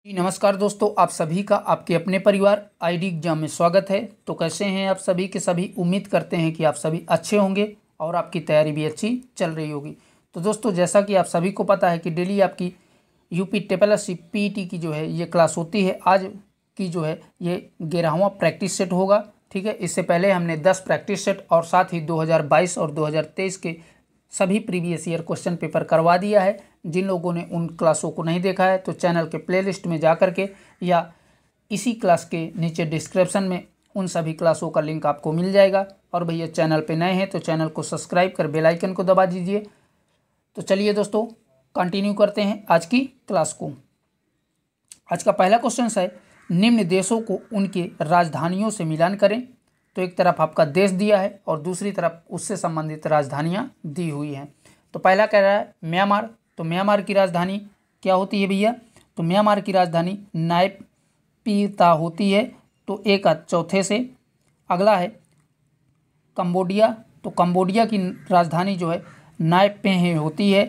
जी नमस्कार दोस्तों, आप सभी का आपके अपने परिवार आईडी एग्जाम में स्वागत है। तो कैसे हैं आप सभी के सभी। उम्मीद करते हैं कि आप सभी अच्छे होंगे और आपकी तैयारी भी अच्छी चल रही होगी। तो दोस्तों, जैसा कि आप सभी को पता है कि डेली आपकी यूपी ट्रिपल पीईटी की जो है ये क्लास होती है। आज की जो है ये 11वां प्रैक्टिस सेट होगा। ठीक है, इससे पहले हमने 10 प्रैक्टिस सेट और साथ ही 2022 और 2023 के सभी प्रीवियस ईयर क्वेश्चन पेपर करवा दिया है। जिन लोगों ने उन क्लासों को नहीं देखा है तो चैनल के प्लेलिस्ट में जा कर के या इसी क्लास के नीचे डिस्क्रिप्शन में उन सभी क्लासों का लिंक आपको मिल जाएगा। और भैया चैनल पे नए हैं तो चैनल को सब्सक्राइब कर बेल आइकन को दबा दीजिए। तो चलिए दोस्तों, कंटिन्यू करते हैं आज की क्लास को। आज का पहला क्वेश्चन है, निम्न देशों को उनके राजधानियों से मिलान करें। तो एक तरफ आपका देश दिया है और दूसरी तरफ उससे संबंधित राजधानियां दी हुई हैं। तो पहला कह रहा है म्यांमार। तो म्यांमार की राजधानी क्या होती है भैया? तो म्यांमार की राजधानी नायपीता होती है। तो ए का चौथे से। अगला है कंबोडिया। तो कंबोडिया की राजधानी जो है नायपेहे होती है।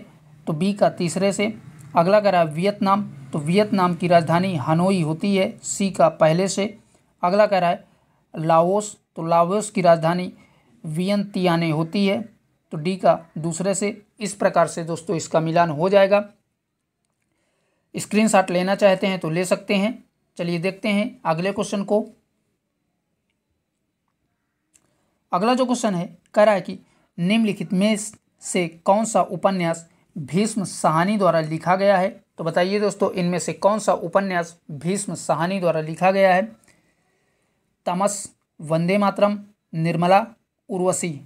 तो बी का तीसरे से। अगला कह रहा है वियतनाम। तो वियतनाम की राजधानी हनोई होती है। सी का पहले से। अगला कह रहा है लाओस। तो लाओस की राजधानी वियंतियाने होती है। तो डी का दूसरे से। इस प्रकार से दोस्तों इसका मिलान हो जाएगा। स्क्रीनशॉट लेना चाहते हैं तो ले सकते हैं। चलिए देखते हैं अगले क्वेश्चन को। अगला जो क्वेश्चन है कह रहा है कि निम्नलिखित में से कौन सा उपन्यास भीष्म साहनी द्वारा लिखा गया है। तो बताइए दोस्तों, इनमें से कौन सा उपन्यास भीष्म साहनी द्वारा लिखा गया है? तमस, वंदे मातरम, निर्मला, उर्वशी।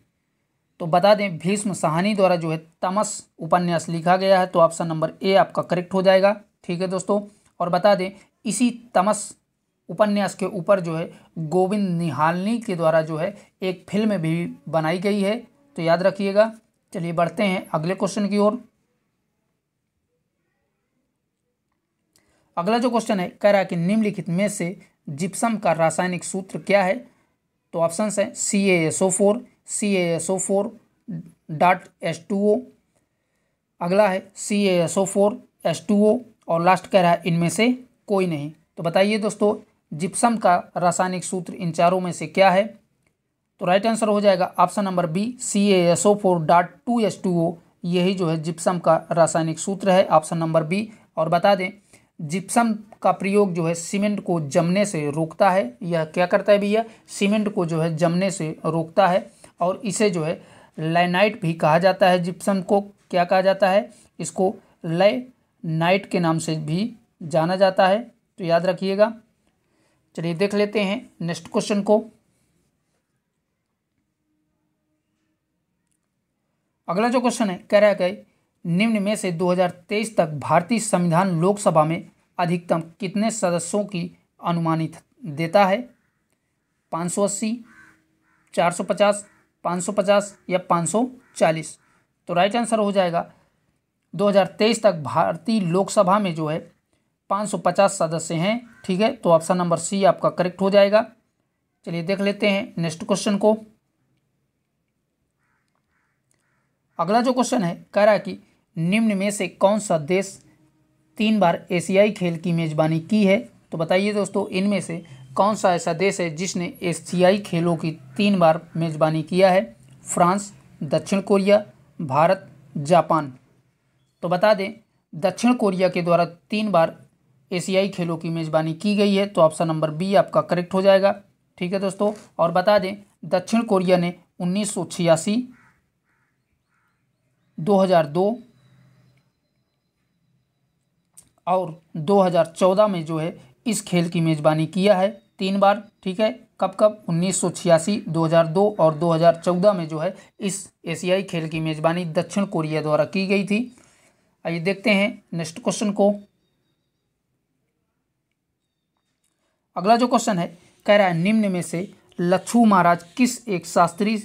तो बता दें भीष्म साहनी द्वारा जो है तमस उपन्यास लिखा गया है। तो ऑप्शन नंबर ए आपका करेक्ट हो जाएगा। ठीक है दोस्तों, और बता दें इसी तमस उपन्यास के ऊपर जो है गोविंद निहालनी के द्वारा जो है एक फिल्म भी बनाई गई है। तो याद रखिएगा। चलिए बढ़ते हैं अगले क्वेश्चन की ओर। अगला जो क्वेश्चन है कह रहा है कि निम्नलिखित में से जिप्सम का रासायनिक सूत्र क्या है? तो ऑप्शन है CaSO4, CaSO4.H2O। अगला है CaSO4H2O और लास्ट कह रहा है इनमें से कोई नहीं। तो बताइए दोस्तों, जिप्सम का रासायनिक सूत्र इन चारों में से क्या है? तो राइट आंसर हो जाएगा ऑप्शन नंबर बी, CaSO4.2H2O। यही जो है जिप्सम का रासायनिक सूत्र है, ऑप्शन नंबर बी। और बता दें जिप्सम का प्रयोग जो है सीमेंट को जमने से रोकता है। यह क्या करता है भैया? सीमेंट को जो है जमने से रोकता है। और इसे जो है लैनाइट भी कहा जाता है। जिप्सम को क्या कहा जाता है? इसको लैनाइट के नाम से भी जाना जाता है। तो याद रखिएगा। चलिए देख लेते हैं नेक्स्ट क्वेश्चन को। अगला जो क्वेश्चन है कह रहा है कि निम्न में से 2023 तक भारतीय संविधान लोकसभा में अधिकतम कितने सदस्यों की अनुमानित देता है? 580, 450, 550 या 540। तो राइट आंसर हो जाएगा 2023 तक भारतीय लोकसभा में जो है 550 सदस्य हैं। ठीक है, तो ऑप्शन नंबर सी आपका करेक्ट हो जाएगा। चलिए देख लेते हैं नेक्स्ट क्वेश्चन को। अगला जो क्वेश्चन है कह रहा है कि निम्न में से कौन सा देश 3 बार एशियाई खेल की मेजबानी की है? तो बताइए दोस्तों, इनमें से कौन सा ऐसा देश है जिसने एशियाई खेलों की 3 बार मेजबानी किया है? फ्रांस, दक्षिण कोरिया, भारत, जापान। तो बता दें दक्षिण कोरिया के द्वारा 3 बार एशियाई खेलों की मेजबानी की गई है। तो ऑप्शन नंबर बी आपका करेक्ट हो जाएगा। ठीक है दोस्तों, और बता दें दक्षिण कोरिया ने 1986, 2002 और 2014 में जो है इस खेल की मेजबानी किया है 3 बार। ठीक है, कब कब? 1986, 2002 और 2014 में जो है इस एशियाई खेल की मेजबानी दक्षिण कोरिया द्वारा की गई थी। आइए देखते हैं नेक्स्ट क्वेश्चन को। अगला जो क्वेश्चन है कह रहा है निम्न में से लच्छू महाराज किस एक शास्त्रीय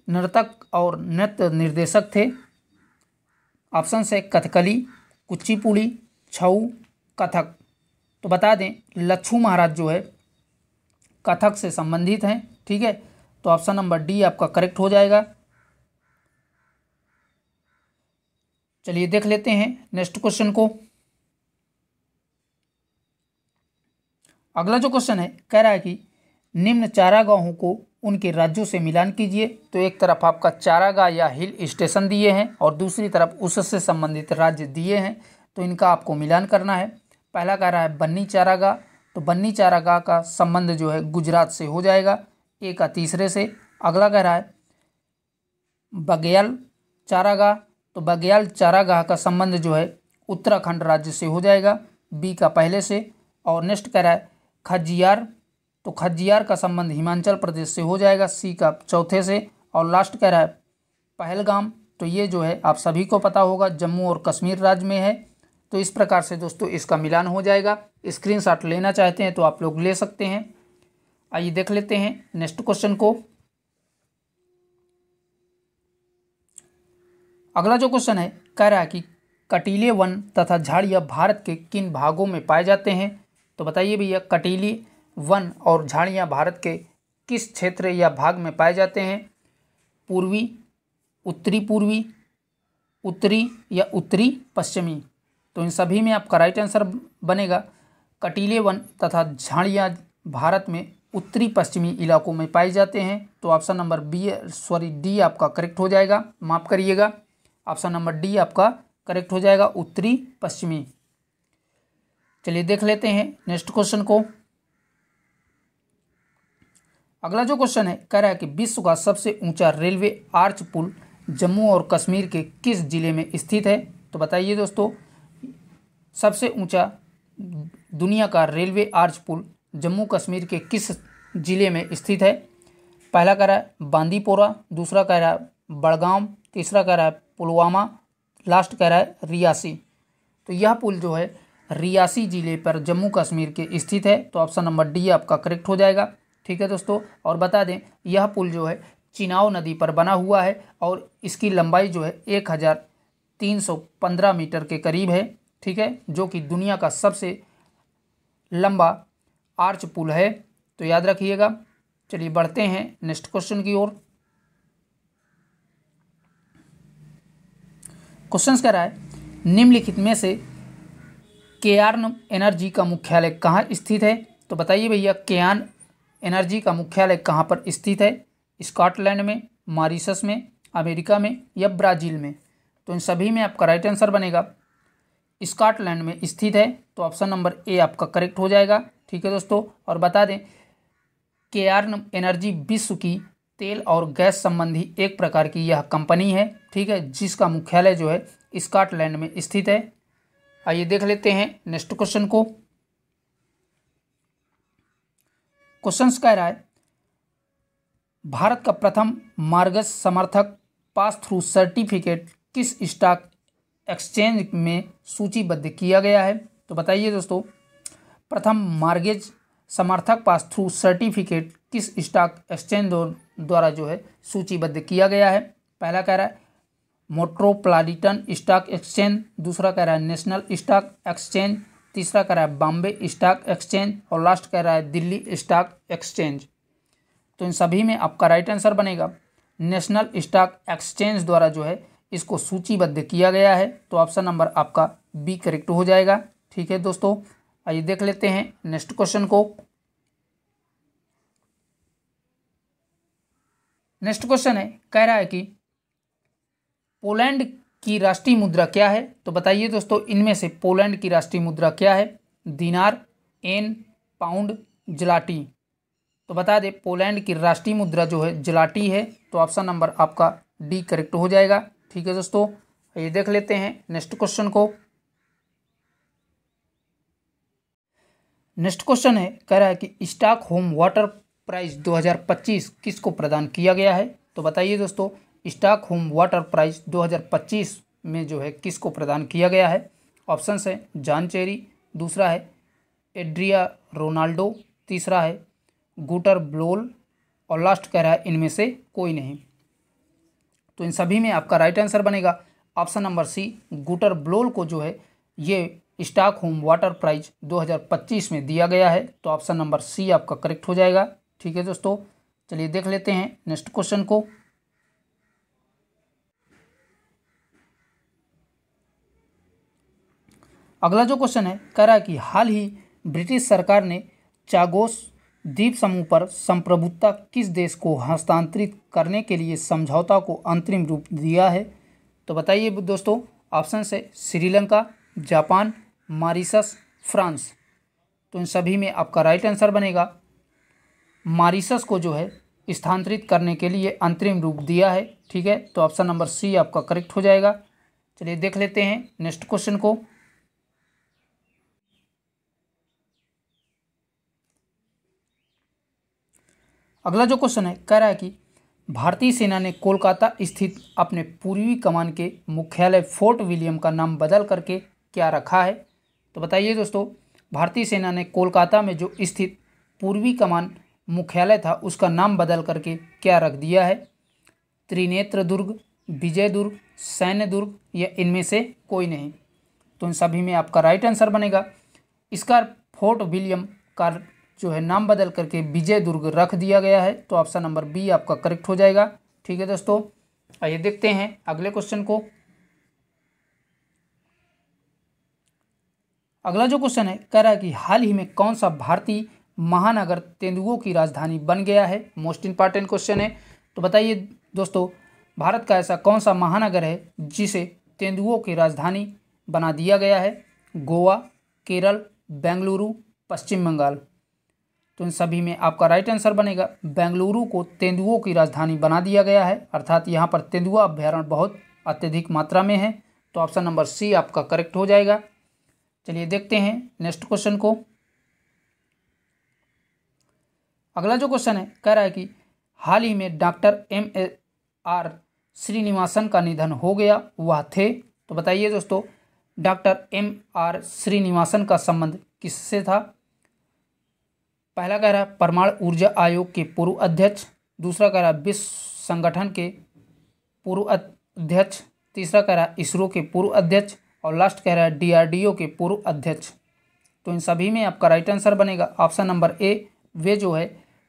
नर्तक और नृत्य निर्देशक थे? ऑप्शन है कथकली, कुचिपुड़ी, छऊ, कथक। तो बता दें लच्छू महाराज जो है कथक से संबंधित हैं। ठीक है, तो ऑप्शन नंबर डी आपका करेक्ट हो जाएगा। चलिए देख लेते हैं नेक्स्ट क्वेश्चन को। अगला जो क्वेश्चन है कह रहा है कि निम्न चारागाहों को उनके राज्यों से मिलान कीजिए। तो एक तरफ आपका चारागाह या हिल स्टेशन दिए हैं और दूसरी तरफ उससे संबंधित राज्य दिए हैं, तो इनका आपको मिलान करना है। पहला कह रहा है बन्नी चारागाह, तो बन्नी चारागाह का संबंध जो है गुजरात से हो जाएगा, ए का तीसरे से। अगला कह रहा है बग्याल चारागाह, तो बग्याल चारागाह का संबंध जो है उत्तराखंड राज्य से हो जाएगा, बी का पहले से। और नेक्स्ट कह रहा है खजियार, तो खजियार का संबंध हिमाचल प्रदेश से हो जाएगा, सी का चौथे से। और लास्ट कह रहा है पहलगाम, तो ये जो है आप सभी को पता होगा जम्मू और कश्मीर राज्य में है। तो इस प्रकार से दोस्तों इसका मिलान हो जाएगा। स्क्रीनशॉट लेना चाहते हैं तो आप लोग ले सकते हैं। आइए देख लेते हैं नेक्स्ट क्वेश्चन को। अगला जो क्वेश्चन है कह रहा है कि कटीले वन तथा झाड़ियाँ भारत के किन भागों में पाए जाते हैं। तो बताइए भैया कटीले वन और झाड़ियाँ भारत के किस क्षेत्र या भाग में पाए जाते हैं। पूर्वी, उत्तरी पूर्वी, उत्तरी या उत्तरी पश्चिमी। तो इन सभी में आपका राइट आंसर बनेगा कटीले वन तथा झाड़ियाँ भारत में उत्तरी पश्चिमी इलाकों में पाए जाते हैं। तो ऑप्शन नंबर डी आपका करेक्ट हो जाएगा, माफ़ करिएगा, ऑप्शन नंबर डी आपका करेक्ट हो जाएगा, उत्तरी पश्चिमी। चलिए देख लेते हैं नेक्स्ट क्वेश्चन को। अगला जो क्वेश्चन है कह रहा है कि विश्व का सबसे ऊंचा रेलवे आर्च पुल जम्मू और कश्मीर के किस जिले में स्थित है। तो बताइए दोस्तों सबसे ऊंचा दुनिया का रेलवे आर्च पुल जम्मू कश्मीर के किस जिले में स्थित है। पहला कह रहा है बांदीपोरा, दूसरा कह रहा है बड़गाम, तीसरा कह रहा है पुलवामा, लास्ट कह रहा है रियासी। तो यह पुल जो है रियासी जिले पर जम्मू कश्मीर के स्थित है। तो ऑप्शन नंबर डी आपका करेक्ट हो जाएगा। ठीक है दोस्तों, और बता दें यह पुल जो है चिनाव नदी पर बना हुआ है और इसकी लंबाई जो है 1315 मीटर के करीब है। ठीक है, जो कि दुनिया का सबसे लंबा आर्च पुल है, तो याद रखिएगा। चलिए बढ़ते हैं नेक्स्ट क्वेश्चन की ओर। क्वेश्चन कह रहा है निम्नलिखित में से केयार्न एनर्जी का मुख्यालय कहाँ स्थित है। तो बताइए भैया केयार्न एनर्जी का मुख्यालय कहाँ पर स्थित है। स्कॉटलैंड में, मॉरिशस में, अमेरिका में या ब्राज़ील में। तो इन सभी में आपका राइट आंसर बनेगा स्कॉटलैंड में स्थित है। तो ऑप्शन नंबर ए आपका करेक्ट हो जाएगा। ठीक है दोस्तों, और बता दें केयार्न एनर्जी विश्व की तेल और गैस संबंधी एक प्रकार की यह कंपनी है। ठीक है, जिसका मुख्यालय जो है स्कॉटलैंड में स्थित है। आइए देख लेते हैं नेक्स्ट क्वेश्चन को। क्वेश्चन कह रहा है भारत का प्रथम मार्गज समर्थक पास थ्रू सर्टिफिकेट किस स्टॉक एक्सचेंज में सूचीबद्ध किया गया है। तो बताइए दोस्तों प्रथम मार्गेज समर्थक पास थ्रू सर्टिफिकेट किस स्टॉक एक्सचेंज द्वारा जो है सूचीबद्ध किया गया है। पहला कह रहा है मेट्रोपॉलिटन स्टॉक एक्सचेंज, दूसरा कह रहा है नेशनल स्टॉक एक्सचेंज, तीसरा कह रहा है बॉम्बे स्टॉक एक्सचेंज और लास्ट कह रहा है दिल्ली स्टॉक एक्सचेंज। तो इन सभी में आपका राइट आंसर बनेगा नेशनल स्टॉक एक्सचेंज द्वारा जो है इसको सूचीबद्ध किया गया है। तो ऑप्शन नंबर आपका बी करेक्ट हो जाएगा। ठीक है दोस्तों, आइए देख लेते हैं नेक्स्ट क्वेश्चन को। नेक्स्ट क्वेश्चन है कह रहा है कि पोलैंड की राष्ट्रीय मुद्रा क्या है। तो बताइए दोस्तों इनमें से पोलैंड की राष्ट्रीय मुद्रा क्या है। दिनार, एन, पाउंड, जलाटी। तो बता दें पोलैंड की राष्ट्रीय मुद्रा जो है जलाटी है। तो ऑप्शन नंबर आपका डी करेक्ट हो जाएगा। ठीक है दोस्तों, ये देख लेते हैं नेक्स्ट क्वेश्चन को। नेक्स्ट क्वेश्चन है कह रहा है कि स्टॉकहोम वाटर प्राइज 2025 किसको प्रदान किया गया है। तो बताइए दोस्तों स्टॉकहोम वाटर प्राइज 2025 में जो है किसको प्रदान किया गया है। ऑप्शन है जॉन चेरी, दूसरा है एड्रिया रोनाल्डो, तीसरा है गूटर ब्लोल और लास्ट कह रहा है इनमें से कोई नहीं। तो इन सभी में आपका राइट आंसर बनेगा ऑप्शन नंबर सी, गूटर ब्लोल को जो है ये स्टॉकहोम वाटर प्राइज 2025 में दिया गया है। तो ऑप्शन नंबर सी आपका करेक्ट हो जाएगा। ठीक है दोस्तों, चलिए देख लेते हैं नेक्स्ट क्वेश्चन को। अगला जो क्वेश्चन है कह रहा है कि हाल ही ब्रिटिश सरकार ने चागोस द्वीप समूह पर संप्रभुता किस देश को हस्तांतरित करने के लिए समझौता को अंतरिम रूप दिया है? तो बताइए दोस्तों, ऑप्शन है श्रीलंका, जापान, मॉरिशस, फ्रांस। तो इन सभी में आपका राइट आंसर बनेगा मॉरिशस को जो है स्थानांतरित करने के लिए अंतरिम रूप दिया है। ठीक है, तो ऑप्शन नंबर सी आपका करेक्ट हो जाएगा। चलिए देख लेते हैं नेक्स्ट क्वेश्चन को। अगला जो क्वेश्चन है कह रहा है कि भारतीय सेना ने कोलकाता स्थित अपने पूर्वी कमान के मुख्यालय फोर्ट विलियम का नाम बदल करके क्या रखा है? तो बताइए दोस्तों, भारतीय सेना ने कोलकाता में जो स्थित पूर्वी कमान मुख्यालय था उसका नाम बदल करके क्या रख दिया है? त्रिनेत्र दुर्ग, विजय दुर्ग, सैन्य दुर्ग या इनमें से कोई नहीं। तो इन सभी में आपका राइट आंसर बनेगा इसका फोर्ट विलियम का जो है नाम बदल करके विजय दुर्ग रख दिया गया है। तो ऑप्शन नंबर बी आपका करेक्ट हो जाएगा। ठीक है दोस्तों, आइए देखते हैं अगले क्वेश्चन को। अगला जो क्वेश्चन है कह रहा है कि हाल ही में कौन सा भारतीय महानगर तेंदुओं की राजधानी बन गया है? मोस्ट इंपॉर्टेंट क्वेश्चन है। तो बताइए दोस्तों, भारत का ऐसा कौन सा महानगर है जिसे तेंदुओं की राजधानी बना दिया गया है? गोवा, केरल, बेंगलुरु, पश्चिम बंगाल। तो इन सभी में आपका राइट आंसर बनेगा बेंगलुरु को तेंदुओं की राजधानी बना दिया गया है, अर्थात यहाँ पर तेंदुआ अभ्यारण्य बहुत अत्यधिक मात्रा में है। तो ऑप्शन नंबर सी आपका करेक्ट हो जाएगा। चलिए देखते हैं नेक्स्ट क्वेश्चन को। अगला जो क्वेश्चन है कह रहा है कि हाल ही में डॉक्टर M.A.R. श्रीनिवासन का निधन हो गया, वह थे? तो बताइए दोस्तों, डॉक्टर M.R. श्रीनिवासन का संबंध किससे था? पहला कह रहा है परमाणु ऊर्जा आयोग के पूर्व अध्यक्ष, दूसरा कह रहा है विश्व संगठन के पूर्व अध्यक्ष, तीसरा कह रहा है इसरो के पूर्व अध्यक्ष और लास्ट कह रहा है DRDO के पूर्व अध्यक्ष। तो इन सभी में आपका राइट आंसर बनेगा ऑप्शन नंबर ए, वे जो है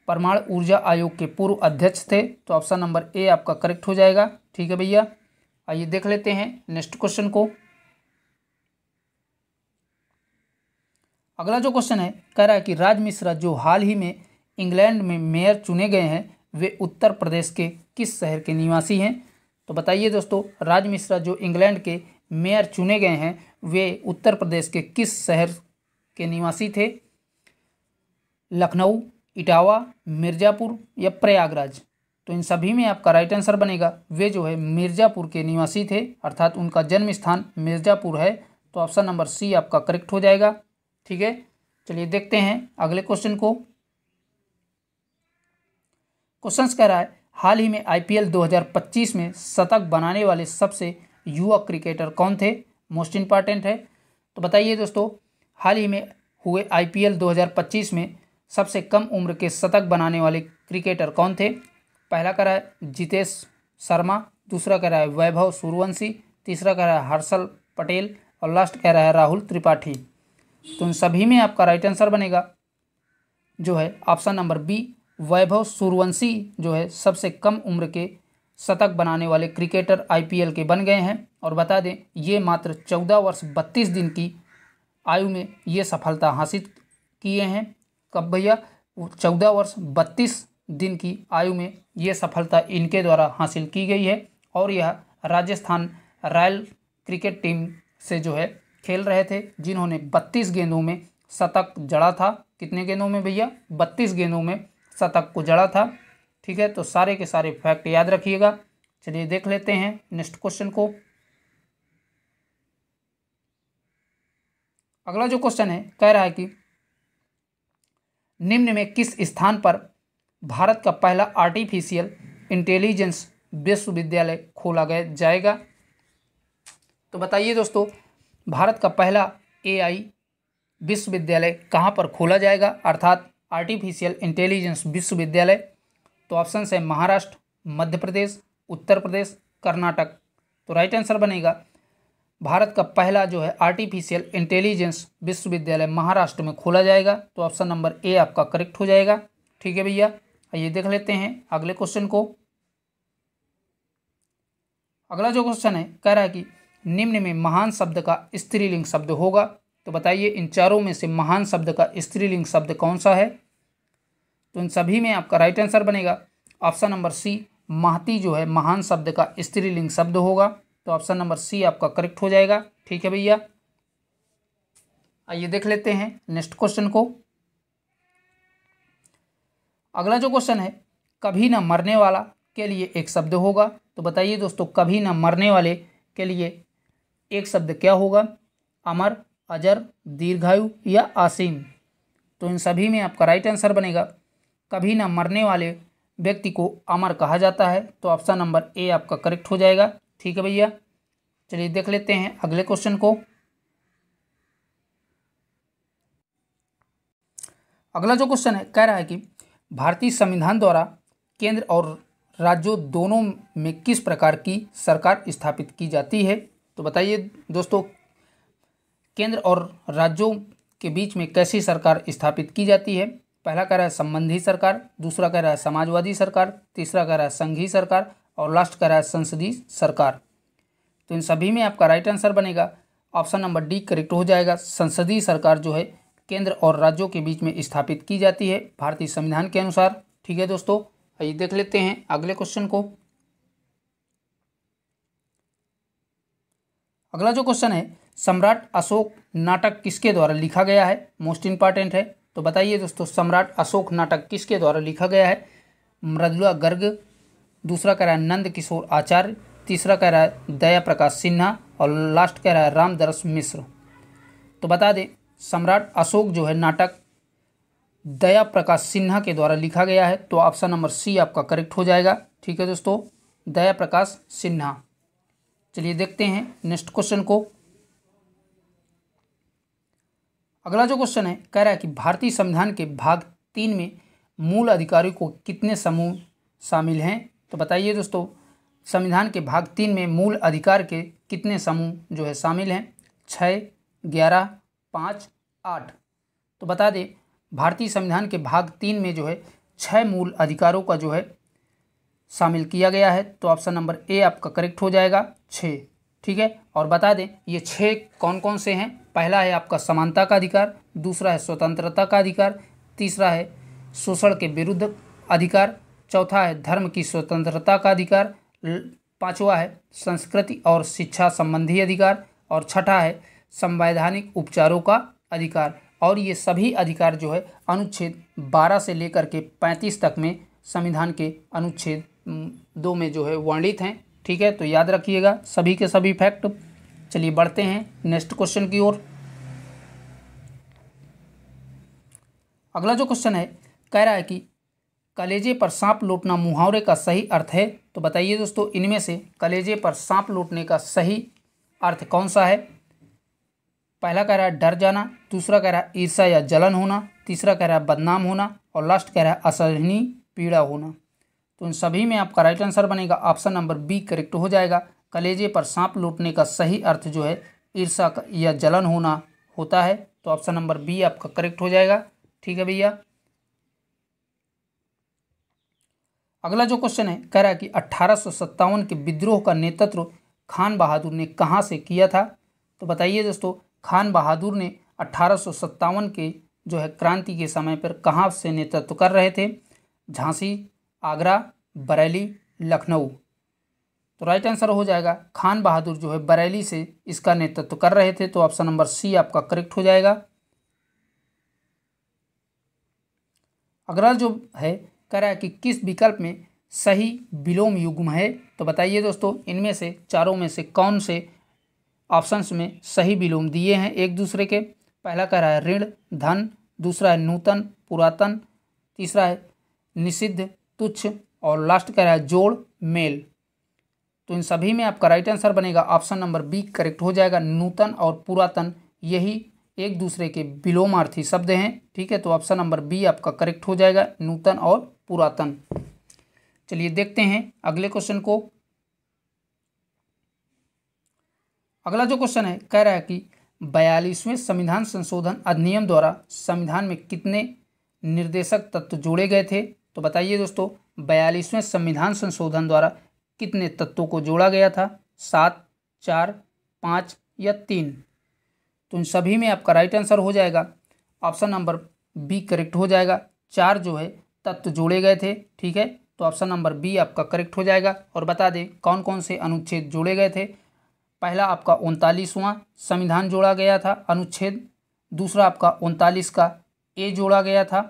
परमाणु ऊर्जा आयोग के पूर्व अध्यक्ष थे। तो ऑप्शन नंबर ए आपका करेक्ट हो जाएगा। ठीक है भैया, आइए देख लेते हैं नेक्स्ट क्वेश्चन को। अगला जो क्वेश्चन है कह रहा है कि राज मिश्रा जो हाल ही में इंग्लैंड में मेयर चुने गए हैं वे उत्तर प्रदेश के किस शहर के निवासी हैं? तो बताइए दोस्तों, राज मिश्रा जो इंग्लैंड के मेयर चुने गए हैं वे उत्तर प्रदेश के किस शहर के निवासी थे? लखनऊ, इटावा, मिर्ज़ापुर या प्रयागराज। तो इन सभी में आपका राइट आंसर बनेगा वे जो है मिर्ज़ापुर के निवासी थे, अर्थात उनका जन्म स्थान मिर्ज़ापुर है। तो ऑप्शन नंबर सी आपका करेक्ट हो जाएगा। ठीक है, चलिए देखते हैं अगले क्वेश्चन को। क्वेश्चन कह रहा है हाल ही में IPL 2025 में शतक बनाने वाले सबसे युवा क्रिकेटर कौन थे? मोस्ट इंपॉर्टेंट है। तो बताइए दोस्तों, हाल ही में हुए IPL 2025 में सबसे कम उम्र के शतक बनाने वाले क्रिकेटर कौन थे? पहला कह रहा है जितेश शर्मा, दूसरा कह रहा है वैभव सूर्यवंशी, तीसरा कह रहा है हर्षल पटेल और लास्ट कह रहा है राहुल त्रिपाठी। तो इन सभी में आपका राइट आंसर बनेगा जो है option number B, Vaibhav Suryavanshi जो है सबसे कम उम्र के शतक बनाने वाले क्रिकेटर IPL के बन गए हैं। और बता दें ये मात्र 14 वर्ष 32 दिन की आयु में ये सफलता हासिल किए हैं। कब भैया? 14 वर्ष 32 दिन की आयु में ये सफलता इनके द्वारा हासिल की गई है और यह राजस्थान रॉयल क्रिकेट टीम से जो है खेल रहे थे, जिन्होंने 32 गेंदों में शतक जड़ा था। कितने गेंदों में भैया? 32 गेंदों में शतक को जड़ा था। ठीक है, तो सारे के सारे फैक्ट याद रखिएगा। चलिए देख लेते हैं नेक्स्ट क्वेश्चन को। अगला जो क्वेश्चन है कह रहा है कि निम्न में किस स्थान पर भारत का पहला आर्टिफिशियल इंटेलिजेंस विश्वविद्यालय खोला जाएगा? तो बताइए दोस्तों, भारत का पहला AI विश्वविद्यालय कहाँ पर खोला जाएगा, अर्थात आर्टिफिशियल इंटेलिजेंस विश्वविद्यालय? तो ऑप्शन है महाराष्ट्र, मध्य प्रदेश, उत्तर प्रदेश, कर्नाटक। तो राइट आंसर बनेगा भारत का पहला जो है आर्टिफिशियल इंटेलिजेंस विश्वविद्यालय महाराष्ट्र में खोला जाएगा। तो ऑप्शन नंबर ए आपका करेक्ट हो जाएगा। ठीक है भैया, आइए देख लेते हैं अगले क्वेश्चन को। अगला जो क्वेश्चन है कह रहा है कि निम्न में महान शब्द का स्त्रीलिंग शब्द होगा। तो बताइए इन चारों में से महान शब्द का स्त्रीलिंग शब्द कौन सा है? तो इन सभी में आपका राइट आंसर बनेगा ऑप्शन नंबर सी, महती जो है महान शब्द का स्त्रीलिंग शब्द होगा। तो ऑप्शन नंबर सी आपका करेक्ट हो जाएगा। ठीक है भैया, आइए देख लेते हैं नेक्स्ट क्वेश्चन को। अगला जो क्वेश्चन है, कभी न मरने वाला के लिए एक शब्द होगा। तो बताइए दोस्तों, कभी न मरने वाले के लिए एक शब्द क्या होगा? अमर, अजर, दीर्घायु या असीम? तो इन सभी में आपका राइट आंसर बनेगा कभी न मरने वाले व्यक्ति को अमर कहा जाता है। तो ऑप्शन नंबर ए आपका करेक्ट हो जाएगा। ठीक है भैया, चलिए देख लेते हैं अगले क्वेश्चन को। अगला जो क्वेश्चन है कह रहा है कि भारतीय संविधान द्वारा केंद्र और राज्यों दोनों में किस प्रकार की सरकार स्थापित की जाती है? तो बताइए दोस्तों, केंद्र और राज्यों के बीच में कैसी सरकार स्थापित की जाती है? पहला कह रहा है संबंधी सरकार, दूसरा कह रहा है समाजवादी सरकार, तीसरा कह रहा है संघीय सरकार और लास्ट कह रहा है संसदीय सरकार। तो इन सभी में आपका राइट आंसर बनेगा ऑप्शन नंबर डी करेक्ट हो जाएगा। संसदीय सरकार जो है केंद्र और राज्यों के बीच में स्थापित की जाती है भारतीय संविधान के अनुसार। ठीक है दोस्तों, आइए देख लेते हैं अगले क्वेश्चन को। अगला जो क्वेश्चन है, सम्राट अशोक नाटक किसके द्वारा लिखा गया है? मोस्ट इंपॉर्टेंट है। तो बताइए दोस्तों, सम्राट अशोक नाटक किसके द्वारा लिखा गया है? मृदुला गर्ग, दूसरा कह रहा है नंद किशोर आचार्य, तीसरा कह रहा है दया प्रकाश सिन्हा और लास्ट कह रहा है रामदरस मिश्र। तो बता दें, सम्राट अशोक जो है नाटक दया प्रकाश सिन्हा के द्वारा लिखा गया है। तो ऑप्शन नंबर सी आपका करेक्ट हो जाएगा। ठीक है दोस्तों, दया प्रकाश सिन्हा। चलिए देखते हैं नेक्स्ट क्वेश्चन को। अगला जो क्वेश्चन है कह रहा है कि भारतीय संविधान के भाग 3 में मूल अधिकारों को कितने समूह शामिल हैं? तो बताइए दोस्तों, संविधान के भाग 3 में मूल अधिकार के कितने समूह जो है शामिल हैं? 6, 11, 5, 8। तो बता दें, भारतीय संविधान के भाग 3 में जो है 6 मूल अधिकारों का जो है शामिल किया गया है। तो ऑप्शन नंबर ए आपका करेक्ट हो जाएगा, 6। ठीक है, और बता दें ये 6 कौन कौन से हैं? पहला है आपका समानता का अधिकार, दूसरा है स्वतंत्रता का अधिकार, तीसरा है शोषण के विरुद्ध अधिकार, चौथा है धर्म की स्वतंत्रता का अधिकार, पांचवा है संस्कृति और शिक्षा संबंधी अधिकार और छठा है संवैधानिक उपचारों का अधिकार। और ये सभी अधिकार जो है अनुच्छेद 12 से लेकर के 35 तक में संविधान के अनुच्छेद 2 में जो है वर्णित हैं। ठीक है, तो याद रखिएगा सभी के सभी फैक्ट। चलिए बढ़ते हैं नेक्स्ट क्वेश्चन की ओर। अगला जो क्वेश्चन है कह रहा है कि कलेजे पर सांप लौटना मुहावरे का सही अर्थ है। तो बताइए दोस्तों, इनमें से कलेजे पर सांप लौटने का सही अर्थ कौन सा है? पहला कह रहा है डर जाना, दूसरा कह रहा है ईर्ष्या या जलन होना, तीसरा कह रहा है बदनाम होना और लास्ट कह रहा है असहनीय पीड़ा होना। तो इन सभी में आपका राइट आंसर बनेगा ऑप्शन नंबर बी करेक्ट हो जाएगा। कलेजे पर सांप लौटने का सही अर्थ जो है ईर्ष्या या जलन होना होता है। तो ऑप्शन नंबर बी आपका करेक्ट हो जाएगा। ठीक है भैया, अगला जो क्वेश्चन है कह रहा है कि 1857 के विद्रोह का नेतृत्व खान बहादुर ने कहाँ से किया था? तो बताइए दोस्तों, खान बहादुर ने 1857 के जो है क्रांति के समय पर कहाँ से नेतृत्व कर रहे थे? झांसी, आगरा, बरेली, लखनऊ। तो राइट आंसर हो जाएगा खान बहादुर जो है बरेली से इसका नेतृत्व कर रहे थे। तो ऑप्शन नंबर सी आपका करेक्ट हो जाएगा। अगला जो है कह रहा है कि किस विकल्प में सही विलोम युग्म है? तो बताइए दोस्तों, इनमें से चारों में से कौन से ऑप्शंस में सही विलोम दिए हैं एक दूसरे के? पहला कह रहा है ऋण, धन, दूसरा है नूतन, पुरातन, तीसरा है निषिद्ध, तुच्छ और लास्ट कह रहा है जोड़, मेल। तो इन सभी में आपका राइट आंसर बनेगा ऑप्शन नंबर बी करेक्ट हो जाएगा। नूतन और पुरातन यही एक दूसरे के विलोमार्थी शब्द हैं। ठीक है, तो ऑप्शन नंबर बी आपका करेक्ट हो जाएगा, नूतन और पुरातन। चलिए देखते हैं अगले क्वेश्चन को। अगला जो क्वेश्चन है कह रहा है कि 42वें संविधान संशोधन अधिनियम द्वारा संविधान में कितने निर्देशक तत्व जोड़े गए थे? तो बताइए दोस्तों, 42वें संविधान संशोधन द्वारा कितने तत्वों को जोड़ा गया था? 7, 4, 5 या 3? तो इन सभी में आपका राइट आंसर हो जाएगा ऑप्शन नंबर बी करेक्ट हो जाएगा। 4 जो है तत्व जोड़े गए थे, ठीक है, तो ऑप्शन नंबर बी आपका करेक्ट हो जाएगा। और बता दें कौन कौन से अनुच्छेद जोड़े गए थे। पहला आपका 39वां संविधान जोड़ा गया था अनुच्छेद, दूसरा आपका 39 का ए जोड़ा गया था,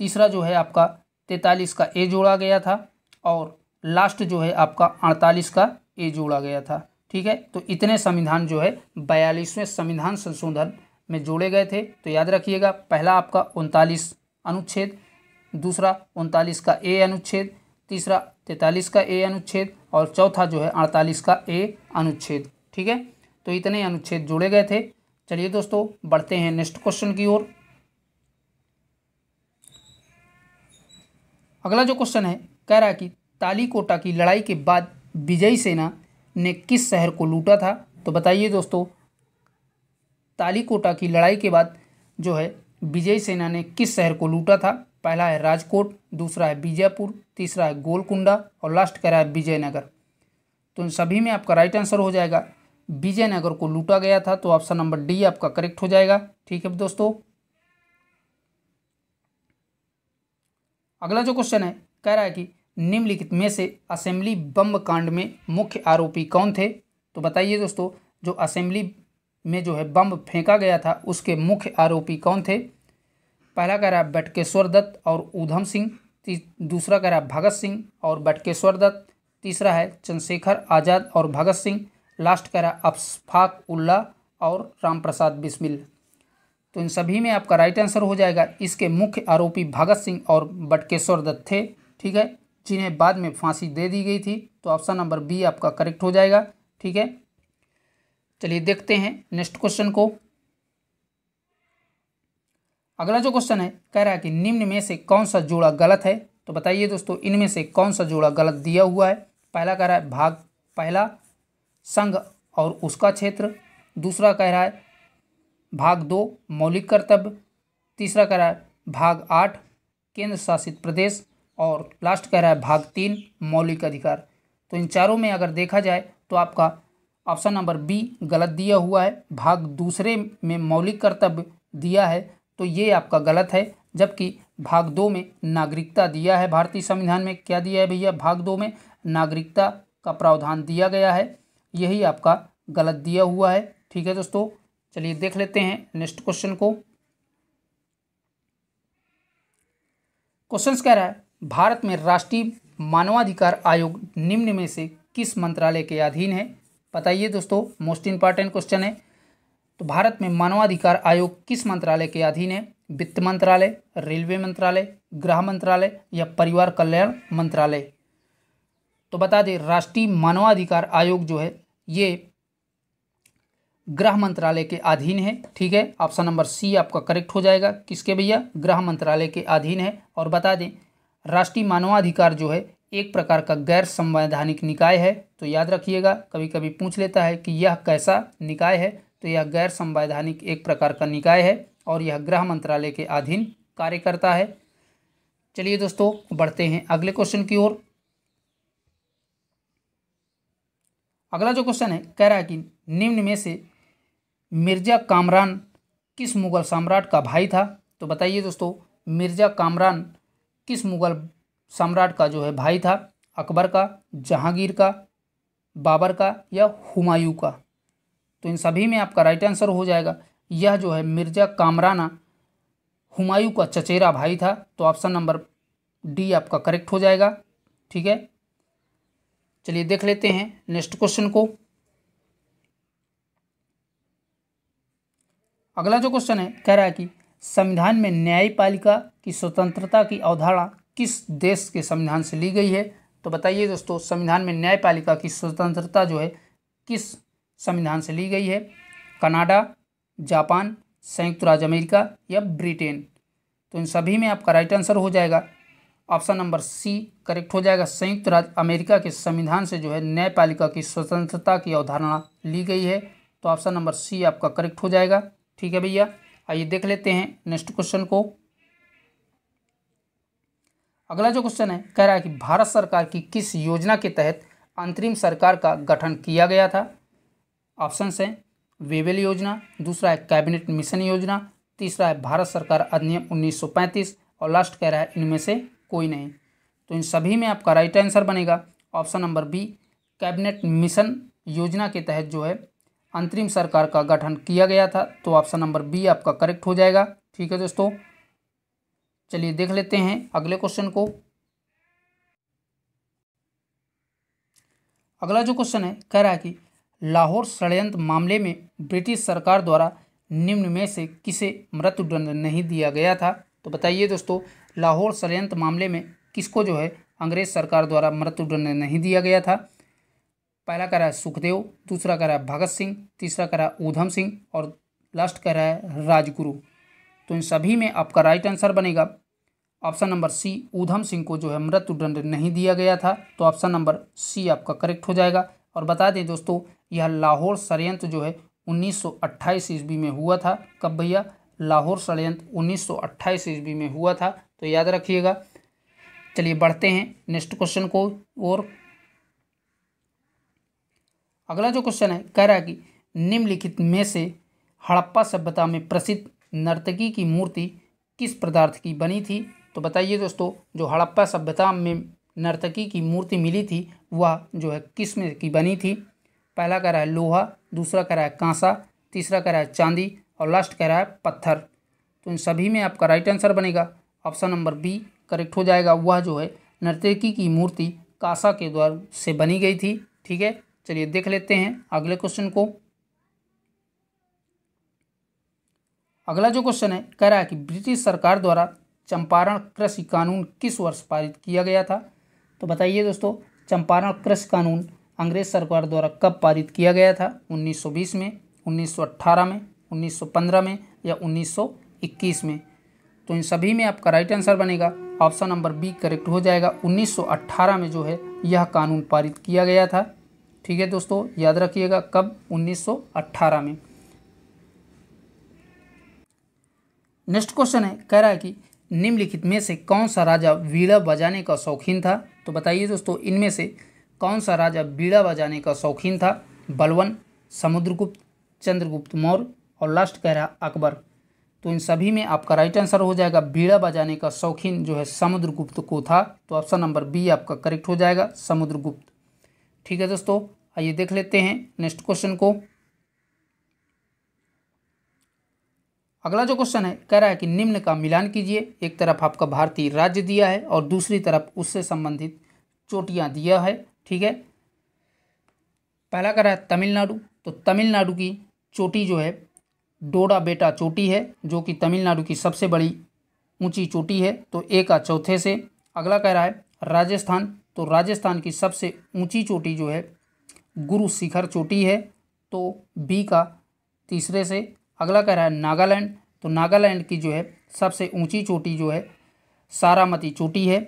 तीसरा जो है आपका 43 का ए जोड़ा गया था, और लास्ट जो है आपका 48 का ए जोड़ा गया था, ठीक है। तो इतने संविधान जो है 42वें संविधान संशोधन में जोड़े गए थे। तो याद रखिएगा, पहला आपका 39 अनुच्छेद, दूसरा 39 का ए अनुच्छेद, तीसरा 43 का ए अनुच्छेद, और चौथा जो है 48 का ए अनुच्छेद, ठीक है। तो इतने अनुच्छेद जोड़े गए थे। चलिए दोस्तों बढ़ते हैं नेक्स्ट क्वेश्चन की ओर। अगला जो क्वेश्चन है कह रहा है कि तालीकोटा की लड़ाई के बाद विजयी सेना ने किस शहर को लूटा था। तो बताइए दोस्तों, तालीकोटा की लड़ाई के बाद जो है विजयी सेना ने किस शहर को लूटा था। पहला है राजकोट, दूसरा है बीजापुर, तीसरा है गोलकुंडा, और लास्ट कह रहा है विजयनगर। तो इन सभी में आपका राइट आंसर हो जाएगा विजयनगर को लूटा गया था। तो ऑप्शन नंबर डी आपका करेक्ट हो जाएगा, ठीक है दोस्तों। अगला जो क्वेश्चन है कह रहा है कि निम्नलिखित में से असेंबली बम कांड में मुख्य आरोपी कौन थे। तो बताइए दोस्तों, जो असेंबली में जो है बम फेंका गया था उसके मुख्य आरोपी कौन थे। पहला कह रहा है बटुकेश्वर दत्त और ऊधम सिंह, दूसरा कह रहा है भगत सिंह और बटुकेश्वर दत्त, तीसरा है चंद्रशेखर आज़ाद और भगत सिंह, लास्ट कह रहा है अशफाक उल्लाह और राम प्रसाद बिस्मिल। तो इन सभी में आपका राइट आंसर हो जाएगा, इसके मुख्य आरोपी भगत सिंह और बटुकेश्वर दत्त थे, ठीक है, जिन्हें बाद में फांसी दे दी गई थी। तो ऑप्शन नंबर बी आपका करेक्ट हो जाएगा, ठीक है। चलिए देखते हैं नेक्स्ट क्वेश्चन को। अगला जो क्वेश्चन है कह रहा है कि निम्न में से कौन सा जोड़ा गलत है। तो बताइए दोस्तों, इनमें से कौन सा जोड़ा गलत दिया हुआ है। पहला कह रहा है भाग पहला संघ और उसका क्षेत्र, दूसरा कह रहा है भाग 2 मौलिक कर्तव्य, तीसरा कह रहा है भाग 8 केंद्र शासित प्रदेश, और लास्ट कह रहा है भाग 3 मौलिक अधिकार। तो इन चारों में अगर देखा जाए तो आपका ऑप्शन नंबर बी गलत दिया हुआ है। भाग दूसरे में मौलिक कर्तव्य दिया है तो ये आपका गलत है, जबकि भाग 2 में नागरिकता दिया है। भारतीय संविधान में क्या दिया है भैया, भाग 2 में नागरिकता का प्रावधान दिया गया है, यही आपका गलत दिया हुआ है, ठीक है दोस्तों। चलिए देख लेते हैं नेक्स्ट क्वेश्चन को। क्वेश्चन कह रहा है भारत में राष्ट्रीय मानवाधिकार आयोग निम्न में से किस मंत्रालय के अधीन है। बताइए दोस्तों, मोस्ट इंपॉर्टेंट क्वेश्चन है। तो भारत में मानवाधिकार आयोग किस मंत्रालय के अधीन है। वित्त मंत्रालय, रेलवे मंत्रालय, गृह मंत्रालय या परिवार कल्याण मंत्रालय। तो बता दें राष्ट्रीय मानवाधिकार आयोग जो है ये गृह मंत्रालय के अधीन है, ठीक है। ऑप्शन नंबर सी आपका करेक्ट हो जाएगा, किसके भैया, गृह मंत्रालय के अधीन है। और बता दें राष्ट्रीय मानवाधिकार जो है एक प्रकार का गैर संवैधानिक निकाय है। तो याद रखिएगा, कभी कभी पूछ लेता है कि यह कैसा निकाय है, तो यह गैर संवैधानिक एक प्रकार का निकाय है और यह गृह मंत्रालय के अधीन कार्य करता है। चलिए दोस्तों बढ़ते हैं अगले क्वेश्चन की ओर। अगला जो क्वेश्चन है कह रहा है कि निम्न में से मिर्जा कामरान किस मुगल सम्राट का भाई था। तो बताइए दोस्तों, मिर्जा कामरान किस मुगल सम्राट का जो है भाई था। अकबर का, जहांगीर का, बाबर का या हुमायूं का। तो इन सभी में आपका राइट आंसर हो जाएगा, यह जो है मिर्जा कामराना हुमायूं का चचेरा भाई था। तो ऑप्शन नंबर डी आपका करेक्ट हो जाएगा, ठीक है। चलिए देख लेते हैं नेक्स्ट क्वेश्चन को। अगला जो क्वेश्चन है कह रहा है कि संविधान में न्यायपालिका की स्वतंत्रता की अवधारणा किस देश के संविधान से ली गई है। तो बताइए दोस्तों, संविधान में न्यायपालिका की स्वतंत्रता जो है किस संविधान से ली गई है। कनाडा, जापान, संयुक्त राज्य अमेरिका या ब्रिटेन। तो इन सभी में आपका राइट आंसर हो जाएगा, ऑप्शन नंबर सी करेक्ट हो जाएगा। संयुक्त राज्य अमेरिका के संविधान से जो है न्यायपालिका की स्वतंत्रता की अवधारणा ली गई है। तो ऑप्शन नंबर सी आपका करेक्ट हो जाएगा, ठीक है भैया। आइए देख लेते हैं नेक्स्ट क्वेश्चन को। अगला जो क्वेश्चन है कह रहा है कि भारत सरकार की किस योजना के तहत अंतरिम सरकार का गठन किया गया था। ऑप्शंस हैं वेवेल योजना, दूसरा है कैबिनेट मिशन योजना, तीसरा है भारत सरकार अधिनियम 1935 और लास्ट कह रहा है इनमें से कोई नहीं। तो इन सभी में आपका राइट आंसर बनेगा option number B, cabinet mission योजना के तहत जो है अंतरिम सरकार का गठन किया गया था। तो ऑप्शन नंबर बी आपका करेक्ट हो जाएगा। ठीक है दोस्तों, चलिए देख लेते हैं अगले क्वेश्चन को। अगला जो क्वेश्चन है कह रहा है कि लाहौर षड्यंत्र मामले में ब्रिटिश सरकार द्वारा निम्न में से किसे मृत्युदंड नहीं दिया गया था। तो बताइए दोस्तों, लाहौर षड्यंत्र मामले में किसको जो है अंग्रेज सरकार द्वारा मृत्युदंड नहीं दिया गया था। पहला कह रहा है सुखदेव, दूसरा कह रहा है भगत सिंह, तीसरा कह रहा है ऊधम सिंह और लास्ट कह रहा है राजगुरु। तो इन सभी में आपका राइट आंसर बनेगा ऑप्शन नंबर सी, ऊधम सिंह को जो है मृत्युदंड नहीं दिया गया था। तो ऑप्शन नंबर सी आपका करेक्ट हो जाएगा। और बता दें दोस्तों, यह लाहौर षड्यंत्र जो है 1928 ईस्वी में हुआ था। कब भैया? लाहौर षड्यंत्र 1928 ईस्वी में हुआ था, तो याद रखिएगा। चलिए बढ़ते हैं नेक्स्ट क्वेश्चन को और अगला जो क्वेश्चन है कह रहा है कि निम्नलिखित में से हड़प्पा सभ्यता में प्रसिद्ध नर्तकी की मूर्ति किस पदार्थ की बनी थी। तो बताइए दोस्तों, जो हड़प्पा सभ्यता में नर्तकी की मूर्ति मिली थी वह जो है किस में की बनी थी। पहला कह रहा है लोहा, दूसरा कह रहा है कांसा, तीसरा कह रहा है चांदी और लास्ट कह रहा है पत्थर। तो इन सभी में आपका राइट आंसर बनेगा ऑप्शन नंबर बी करेक्ट हो जाएगा। वह जो है नर्तकी की मूर्ति कांसा के द्वारा से बनी गई थी। ठीक है, चलिए देख लेते हैं अगले क्वेश्चन को। अगला जो क्वेश्चन है कह रहा है कि ब्रिटिश सरकार द्वारा चंपारण कृषि कानून किस वर्ष पारित किया गया था। तो बताइए दोस्तों, चंपारण कृषि कानून अंग्रेज सरकार द्वारा कब पारित किया गया था। 1920 में, 1918 में, 1915 में या 1921 में। तो इन सभी में आपका राइट आंसर बनेगा ऑप्शन नंबर बी करेक्ट हो जाएगा। 1918 में जो है यह कानून पारित किया गया था। ठीक है दोस्तों, याद रखिएगा कब, 1918 में। नेक्स्ट क्वेश्चन है कह रहा है कि निम्नलिखित में से कौन सा राजा बीड़ा बजाने का शौकीन था। तो बताइए दोस्तों, इनमें से कौन सा राजा बीड़ा बजाने का शौकीन था। बलवन, समुद्रगुप्त, चंद्रगुप्त मौर्य और लास्ट कह रहा अकबर। तो इन सभी में आपका राइट आंसर हो जाएगा बीड़ा बजाने का शौकीन जो है समुद्रगुप्त को था। तो ऑप्शन नंबर बी आपका करेक्ट हो जाएगा, समुद्रगुप्त। ठीक है दोस्तों, आइए देख लेते हैं नेक्स्ट क्वेश्चन को। अगला जो क्वेश्चन है कह रहा है कि निम्न का मिलान कीजिए। एक तरफ आपका भारतीय राज्य दिया है और दूसरी तरफ उससे संबंधित चोटियां दिया है। ठीक है, पहला कह रहा है तमिलनाडु। तो तमिलनाडु की चोटी जो है डोडा बेटा चोटी है, जो कि तमिलनाडु की सबसे बड़ी ऊंची चोटी है। तो ए का चौथे से। अगला कह रहा है राजस्थान। तो राजस्थान की सबसे ऊंची चोटी जो है गुरु शिखर चोटी है, तो बी का तीसरे से। अगला कह रहा है नागालैंड। तो नागालैंड की जो है सबसे ऊंची चोटी जो है सारामती चोटी है,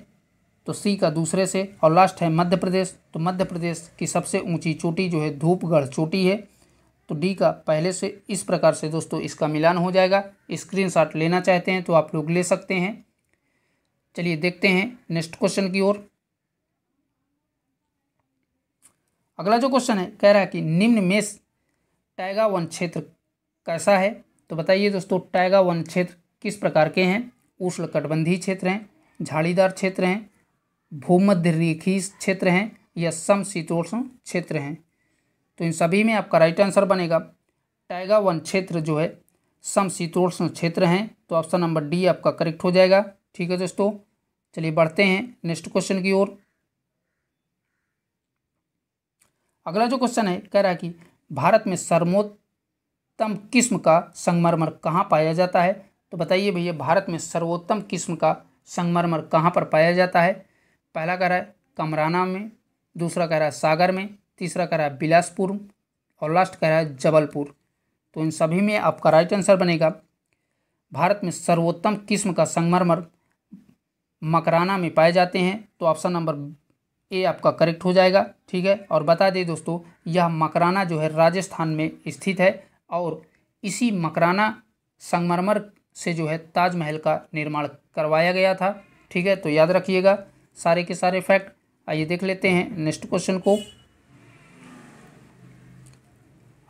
तो सी का दूसरे से। और लास्ट है मध्य प्रदेश। तो मध्य प्रदेश की सबसे ऊंची चोटी जो है धूपगढ़ चोटी है, तो डी का पहले से। इस प्रकार से दोस्तों इसका मिलान हो जाएगा। स्क्रीनशॉट लेना चाहते हैं तो आप लोग ले सकते हैं। चलिए देखते हैं नेक्स्ट क्वेश्चन की ओर। अगला जो क्वेश्चन है कह रहा है कि निम्न में टैगा वन क्षेत्र कैसा है। तो बताइए दोस्तों, टैगा वन क्षेत्र किस प्रकार के हैं। उष्णकटिबंधीय क्षेत्र हैं, झाड़ीदार क्षेत्र हैं, भूमध्य रेखीय क्षेत्र हैं या समशीतोष्ण क्षेत्र हैं। तो इन सभी में आपका राइट आंसर बनेगा टैगा वन क्षेत्र जो है समशीतोष्ण क्षेत्र हैं। तो ऑप्शन नंबर डी आपका करेक्ट हो जाएगा। ठीक है दोस्तों, चलिए बढ़ते हैं नेक्स्ट क्वेश्चन की ओर। अगला जो क्वेश्चन है कह रहा है कि भारत में सर्वोत्तम किस्म का संगमरमर कहाँ पाया जाता है। तो बताइए भैया, भारत में सर्वोत्तम किस्म का संगमरमर कहाँ पर पाया जाता है। पहला कह रहा है कमराना में, दूसरा कह रहा है सागर में, तीसरा कह रहा है बिलासपुर और लास्ट कह रहा है जबलपुर। तो इन सभी में आपका राइट आंसर बनेगा भारत में सर्वोत्तम किस्म का संगमरमर मकराना में पाए जाते हैं। तो ऑप्शन नंबर ए आपका करेक्ट हो जाएगा। ठीक है, और बता दें दोस्तों, यह मकराना जो है राजस्थान में स्थित है और इसी मकराना संगमरमर से जो है ताजमहल का निर्माण करवाया गया था। ठीक है, तो याद रखिएगा सारे के सारे फैक्ट। आइए देख लेते हैं नेक्स्ट क्वेश्चन को।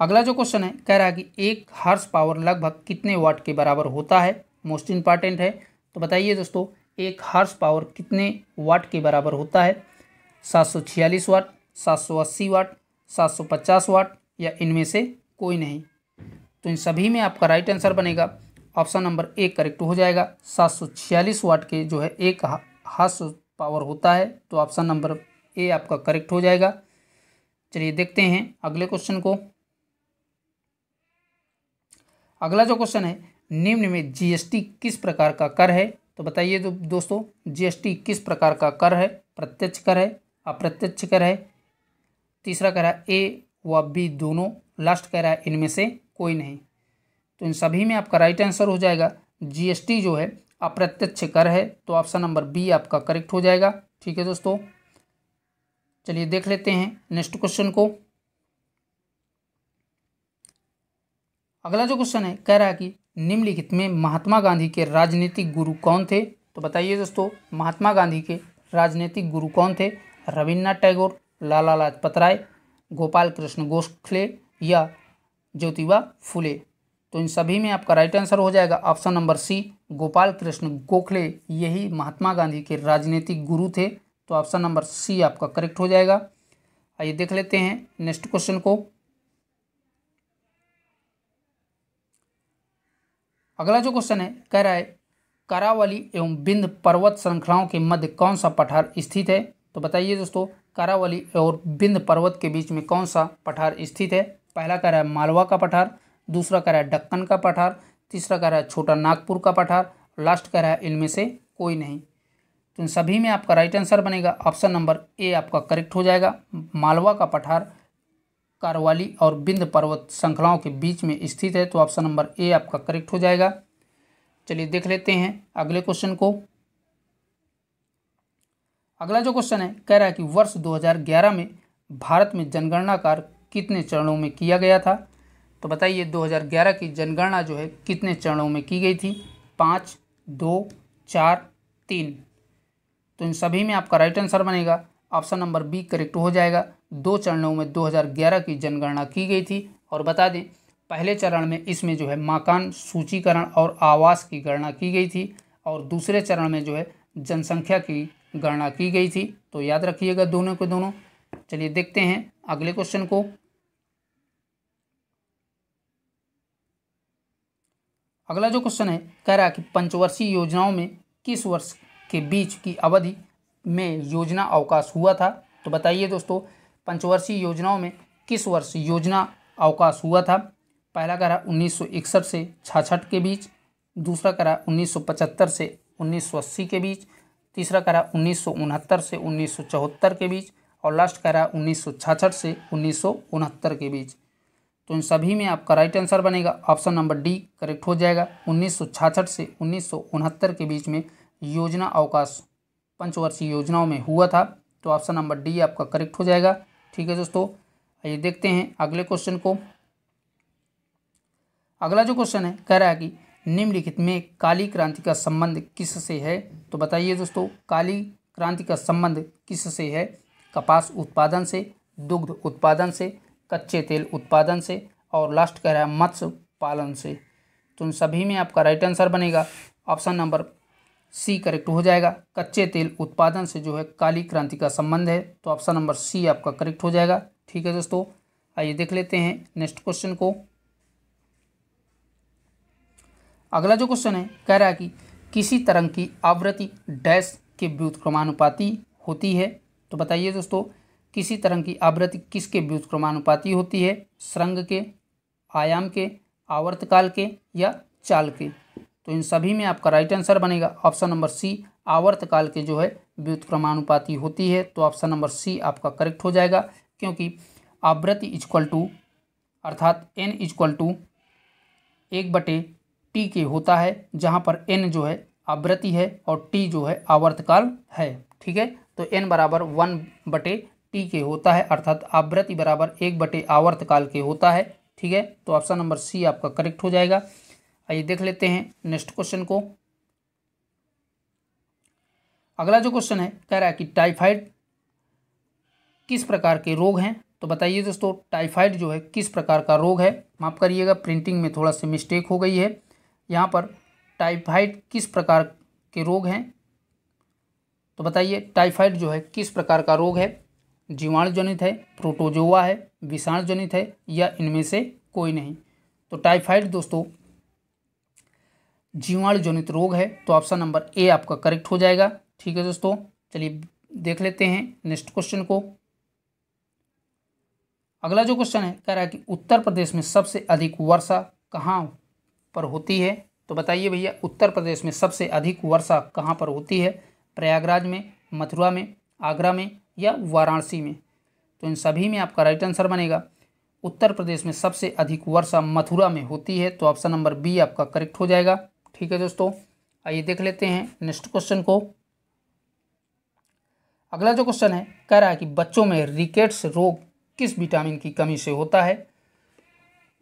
अगला जो क्वेश्चन है कह रहा है कि 1 हॉर्स पावर लगभग कितने वाट के बराबर होता है। मोस्ट इंपॉर्टेंट है। तो बताइए दोस्तों 1 हॉर्स पावर कितने वाट के बराबर होता है। 746 वाट, 780 वाट, 750 वाट या इनमें से कोई नहीं। तो इन सभी में आपका राइट आंसर बनेगा ऑप्शन नंबर ए करेक्ट हो जाएगा। 746 वाट के जो है 1 हॉर्स पावर होता है, तो ऑप्शन नंबर ए आपका करेक्ट हो जाएगा। चलिए देखते हैं अगले क्वेश्चन को। अगला जो क्वेश्चन है, निम्न में जीएसटी किस प्रकार का कर है। तो बताइए दोस्तों जीएसटी किस प्रकार का कर है। प्रत्यक्ष कर है, अप्रत्यक्ष कर है, तीसरा कह रहा है ए व बी दोनों, लास्ट कह रहा है इनमें से कोई नहीं। तो इन सभी में आपका राइट आंसर हो जाएगा जीएसटी जो है अप्रत्यक्ष कर है, तो ऑप्शन नंबर बी आपका करेक्ट हो जाएगा। ठीक है दोस्तों, चलिए देख लेते हैं नेक्स्ट क्वेश्चन को। अगला जो क्वेश्चन है कह रहा है कि निम्नलिखित में महात्मा गांधी के राजनीतिक गुरु कौन थे। तो बताइए दोस्तों महात्मा गांधी के राजनीतिक गुरु कौन थे। रविन्द्रनाथ टैगोर, लाला लाजपत राय, गोपाल कृष्ण गोखले या ज्योतिबा फुले। तो इन सभी में आपका राइट आंसर हो जाएगा option number C, Gopal Krishna Gokhale, यही महात्मा गांधी के राजनीतिक गुरु थे। तो ऑप्शन नंबर सी आपका करेक्ट हो जाएगा। आइए देख लेते हैं नेक्स्ट क्वेश्चन को। अगला जो क्वेश्चन है कह रहा है करावली एवं विंध्य पर्वत श्रृंखलाओं के मध्य कौन सा पठार स्थित है। तो बताइए दोस्तों करावली और विंध्य पर्वत के बीच में कौन सा पठार स्थित है। पहला कह रहा है मालवा का पठार, दूसरा कह रहा है दक्कन का पठार, तीसरा कह रहा है छोटा नागपुर का पठार, लास्ट कह रहा है इनमें से कोई नहीं। तो इन सभी में आपका राइट आंसर बनेगा ऑप्शन नंबर ए आपका करेक्ट हो जाएगा। मालवा का पठार करावली और विंध्य पर्वत श्रृंखलाओं के बीच में स्थित है, तो ऑप्शन नंबर ए आपका करेक्ट हो जाएगा। चलिए देख लेते हैं अगले क्वेश्चन को। अगला जो क्वेश्चन है कह रहा है कि वर्ष 2011 में भारत में जनगणना कार्य कितने चरणों में किया गया था। तो बताइए 2011 की जनगणना जो है कितने चरणों में की गई थी। 5, 2, 4, 3। तो इन सभी में आपका राइट आंसर बनेगा ऑप्शन नंबर बी करेक्ट हो जाएगा। 2 चरणों में 2011 की जनगणना की गई थी। और बता दें पहले चरण में इसमें जो है मकान सूचीकरण और आवास की गणना की गई थी, और दूसरे चरण में जो है जनसंख्या की गणना की गई थी। तो याद रखिएगा दोनों के दोनों। चलिए देखते हैं अगले क्वेश्चन को। अगला जो क्वेश्चन है कह रहा है कि पंचवर्षीय योजनाओं में किस वर्ष के बीच की अवधि में योजना अवकाश हुआ था। तो बताइए दोस्तों पंचवर्षीय योजनाओं में किस वर्ष योजना अवकाश हुआ था। पहला कह रहा 1961 से 66 के बीच, दूसरा कह रहा 1975 से 1980 के बीच, तीसरा कह रहा 1969 से 1974 के बीच, और लास्ट कह रहा 1966 से 1969 के बीच। तो इन सभी में आपका राइट आंसर बनेगा ऑप्शन नंबर डी करेक्ट हो जाएगा। 1966 से 1969 के बीच में योजना अवकाश पंचवर्षीय योजनाओं में हुआ था। तो ऑप्शन नंबर डी आपका करेक्ट हो जाएगा। ठीक है दोस्तों, आइए देखते हैं अगले क्वेश्चन को। अगला जो क्वेश्चन है कह रहा है कि निम्नलिखित में काली क्रांति का संबंध किससे है। तो बताइए दोस्तों काली क्रांति का संबंध किससे है। कपास उत्पादन से, दुग्ध उत्पादन से, कच्चे तेल उत्पादन से, और लास्ट कह रहा है मत्स्य पालन से। तो इन सभी में आपका राइट आंसर बनेगा ऑप्शन नंबर सी करेक्ट हो जाएगा। कच्चे तेल उत्पादन से जो है काली क्रांति का संबंध है, तो ऑप्शन नंबर सी आपका करेक्ट हो जाएगा। ठीक है दोस्तों, आइए देख लेते हैं नेक्स्ट क्वेश्चन को। अगला जो क्वेश्चन है कह रहा है कि किसी तरंग की आवृत्ति डैश के व्युत्क्रमानुपाती होती है। तो बताइए दोस्तों किसी तरंग की आवृत्ति किसके व्युत्क्रमानुपाती होती है। सुरंग के, आयाम के, आवर्तकाल के या चाल के। तो इन सभी में आपका राइट आंसर बनेगा ऑप्शन नंबर सी, आवर्तकाल के जो है व्युत्क्रमानुपाती होती है। तो ऑप्शन नंबर सी आपका करेक्ट हो जाएगा, क्योंकि आवृत्ति इक्वल टू अर्थात n इक्वल टू 1/t के होता है, जहाँ पर n जो है आवृत्ति है और t जो है आवर्तकाल है। ठीक है, तो n बराबर 1/t के होता है, अर्थात आवृत्ति बराबर 1/, आवर्तकाल के होता है। ठीक है, तो ऑप्शन नंबर सी आपका करेक्ट हो जाएगा। आइए देख लेते हैं नेक्स्ट क्वेश्चन को। अगला जो क्वेश्चन है कह रहा है कि टाइफाइड किस प्रकार के रोग हैं। तो बताइए दोस्तों, टाइफाइड जो है किस प्रकार का रोग है। माफ़ करिएगा, प्रिंटिंग में थोड़ा सी मिस्टेक हो गई है। यहाँ पर टाइफाइड किस प्रकार के रोग हैं, तो बताइए टाइफाइड जो है किस प्रकार का रोग है। जीवाणु जनित है, प्रोटोजोआ है, विषाणु जनित है, या इनमें से कोई नहीं। तो टाइफाइड दोस्तों जीवाणु जनित रोग है, तो ऑप्शन नंबर ए आपका करेक्ट हो जाएगा। ठीक है दोस्तों, चलिए देख लेते हैं नेक्स्ट क्वेश्चन को। अगला जो क्वेश्चन है कह रहा है कि उत्तर प्रदेश में सबसे अधिक वर्षा कहाँ पर होती है। तो बताइए भैया, उत्तर प्रदेश में सबसे अधिक वर्षा कहाँ पर होती है। प्रयागराज में, मथुरा में, आगरा में, या वाराणसी में। तो इन सभी में आपका राइट आंसर बनेगा उत्तर प्रदेश में सबसे अधिक वर्षा मथुरा में होती है, तो ऑप्शन नंबर बी आपका करेक्ट हो जाएगा। ठीक है दोस्तों, आइए देख लेते हैं नेक्स्ट क्वेश्चन को। अगला जो क्वेश्चन है कह रहा है कि बच्चों में रिकेट्स रोग किस विटामिन की कमी से होता है।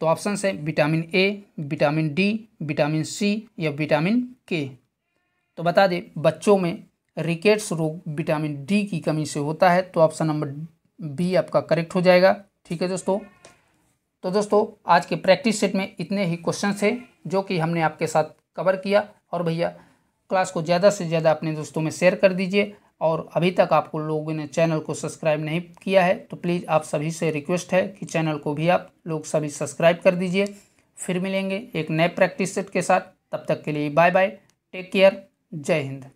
तो ऑप्शन है vitamin A, vitamin D, vitamin C, या विटामिन के। तो बता दें, बच्चों में रिकेट्स रोग विटामिन डी की कमी से होता है, तो ऑप्शन नंबर बी आपका करेक्ट हो जाएगा। ठीक है दोस्तों, तो दोस्तों आज के प्रैक्टिस सेट में इतने ही क्वेश्चन थे जो कि हमने आपके साथ कवर किया। और भैया क्लास को ज़्यादा से ज़्यादा अपने दोस्तों में शेयर कर दीजिए। और अभी तक आपको लोगों ने चैनल को सब्सक्राइब नहीं किया है तो प्लीज़ आप सभी से रिक्वेस्ट है कि चैनल को भी आप लोग सभी सब्सक्राइब कर दीजिए। फिर मिलेंगे एक नए प्रैक्टिस सेट के साथ, तब तक के लिए बाय बाय, टेक केयर, जय हिंद।